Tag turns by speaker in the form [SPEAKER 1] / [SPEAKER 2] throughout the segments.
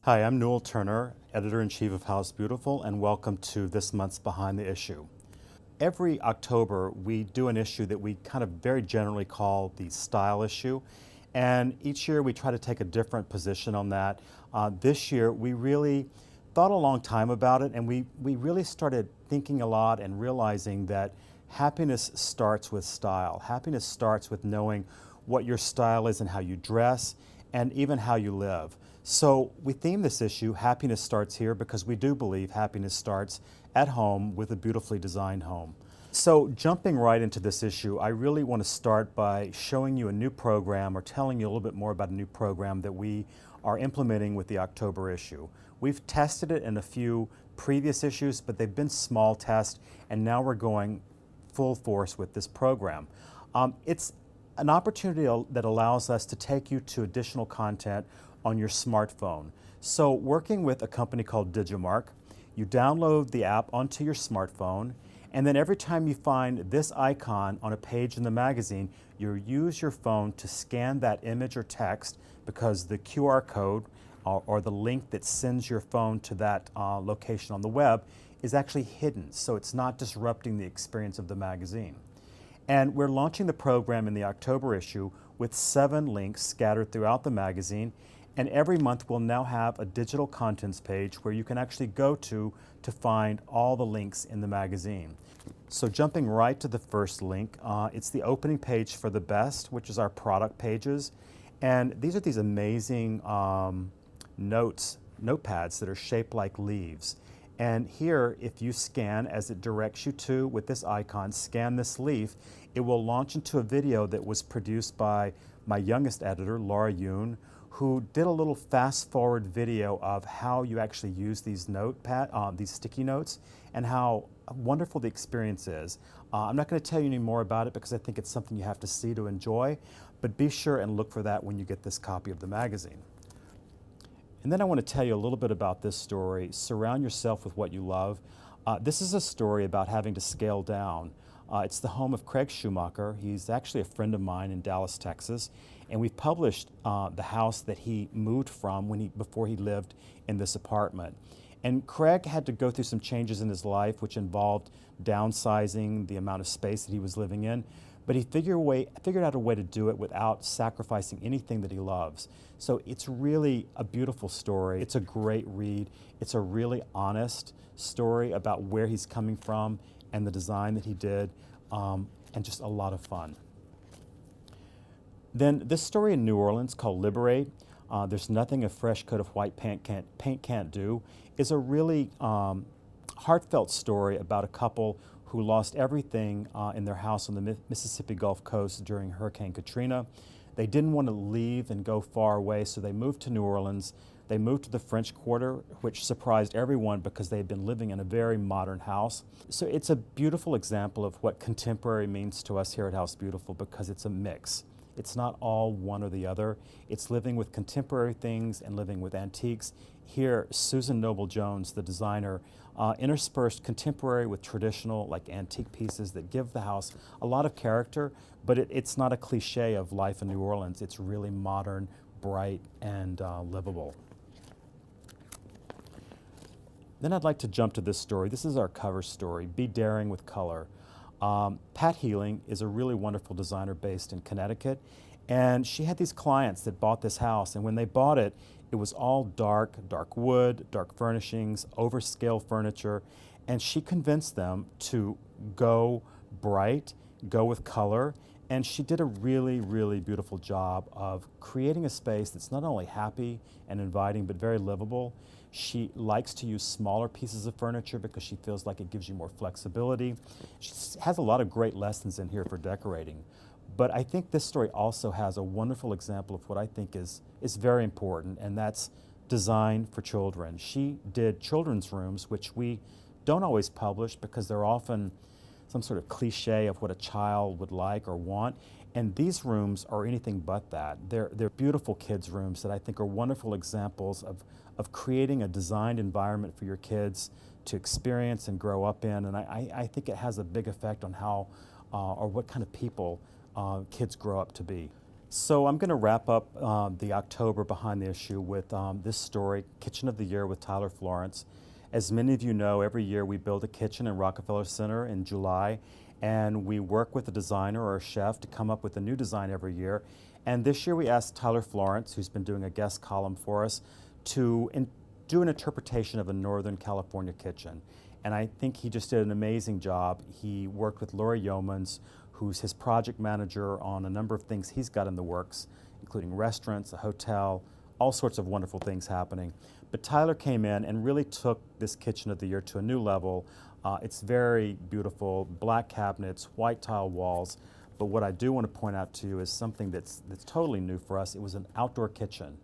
[SPEAKER 1] Hi, I'm Newell Turner, Editor-in-Chief of House Beautiful, and welcome to this month's Behind the Issue. Every October, we do an issue that we kind of very generally call the style issue, and each year we try to take a different position on that. This year, we really thought a long time about it, and we really started thinking a lot and realizing that happiness starts with style. Happiness starts with knowing what your style is and how you dress, and even how you live. So we theme this issue, Happiness Starts Here, because we do believe happiness starts at home with a beautifully designed home. So jumping right into this issue, I really want to start by showing you a new program or telling you a little bit more about a new program that we are implementing with the October issue. We've tested it in a few previous issues, but they've been small tests, and now we're going full force with this program. It's an opportunity that allows us to take you to additional content on your smartphone. So working with a company called Digimark, you download the app onto your smartphone, and then every time you find this icon on a page in the magazine, you use your phone to scan that image or text, because the QR code or the link that sends your phone to that location on the web is actually hidden, so it's not disrupting the experience of the magazine. And we're launching the program in the October issue with 7 links scattered throughout the magazine. And every month we'll now have a digital contents page where you can actually go to find all the links in the magazine. So jumping right to the first link, it's the opening page for the best, which is our product pages. And these are these amazing notepads that are shaped like leaves. And here, if you scan, as it directs you to with this icon, scan this leaf, it will launch into a video that was produced by my youngest editor, Laura Yoon, who did a little fast-forward video of how you actually use these these sticky notes, and how wonderful the experience is. I'm not going to tell you any more about it because I think it's something you have to see to enjoy, but be sure and look for that when you get this copy of the magazine. And then I want to tell you a little bit about this story, Surround Yourself with What You Love. This is a story about having to scale down. It's the home of Craig Schumacher. He's actually a friend of mine in Dallas, Texas, and we've published the house that he moved from before he lived in this apartment. And Craig had to go through some changes in his life, which involved downsizing the amount of space that he was living in, but he figured out a way to do it without sacrificing anything that he loves. So it's really a beautiful story. It's a great read. It's a really honest story about where he's coming from and the design that he did, and just a lot of fun. Then this story in New Orleans called Liberate, There's Nothing a Fresh Coat of White Paint Can't Do, is a really heartfelt story about a couple who lost everything in their house on the Mississippi Gulf Coast during Hurricane Katrina. They didn't want to leave and go far away, so they moved to New Orleans. They moved to the French Quarter, which surprised everyone because they had been living in a very modern house. So it's a beautiful example of what contemporary means to us here at House Beautiful, because it's a mix. It's not all one or the other. It's living with contemporary things and living with antiques. Here, Susan Noble-Jones, the designer, interspersed contemporary with traditional, like antique pieces that give the house a lot of character, but it's not a cliche of life in New Orleans. It's really modern, bright, and livable. Then I'd like to jump to this story. This is our cover story, Be Daring with Color. Pat Healing is a really wonderful designer based in Connecticut, and she had these clients that bought this house, and when they bought it, it was all dark wood, dark furnishings, overscale furniture, and she convinced them to go bright, go with color, and she did a really, really beautiful job of creating a space that's not only happy and inviting, but very livable. She likes to use smaller pieces of furniture because she feels like it gives you more flexibility. She has a lot of great lessons in here for decorating. But I think this story also has a wonderful example of what I think is very important, and that's design for children. She did children's rooms, which we don't always publish because they're often some sort of cliche of what a child would like or want. And these rooms are anything but that. They're beautiful kids' rooms that I think are wonderful examples of creating a designed environment for your kids to experience and grow up in. And I think it has a big effect on how or what kind of people kids grow up to be. So I'm going to wrap up the October Behind the Issue with this story, Kitchen of the Year with Tyler Florence. As many of you know, every year we build a kitchen in Rockefeller Center in July, and we work with a designer or a chef to come up with a new design every year. And this year we asked Tyler Florence, who's been doing a guest column for us, to do an interpretation of a Northern California kitchen. And I think he just did an amazing job. He worked with Laura Yeomans, who's his project manager on a number of things he's got in the works, including restaurants, a hotel, all sorts of wonderful things happening. But Tyler came in and really took this Kitchen of the Year to a new level. It's very beautiful, black cabinets, white tile walls. But what I do want to point out to you is something that's totally new for us. It was an outdoor kitchen.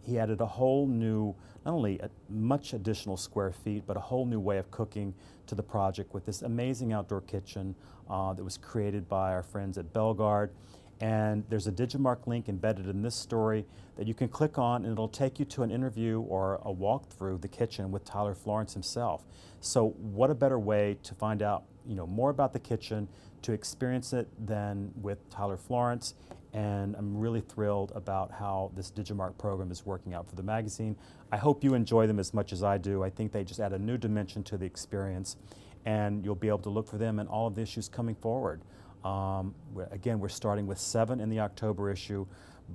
[SPEAKER 1] He added a whole new, not only much additional square feet, but a whole new way of cooking to the project with this amazing outdoor kitchen that was created by our friends at Bellegarde. And there's a Digimarc link embedded in this story that you can click on, and it'll take you to an interview or a walk through the kitchen with Tyler Florence himself. So what a better way to find out more about the kitchen, to experience it than with Tyler Florence. And I'm really thrilled about how this Digimarc program is working out for the magazine. I hope you enjoy them as much as I do. I think they just add a new dimension to the experience, and you'll be able to look for them in all of the issues coming forward. Again, we're starting with 7 in the October issue,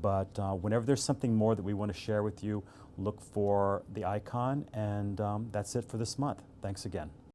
[SPEAKER 1] but whenever there's something more that we want to share with you, look for the icon, and that's it for this month. Thanks again.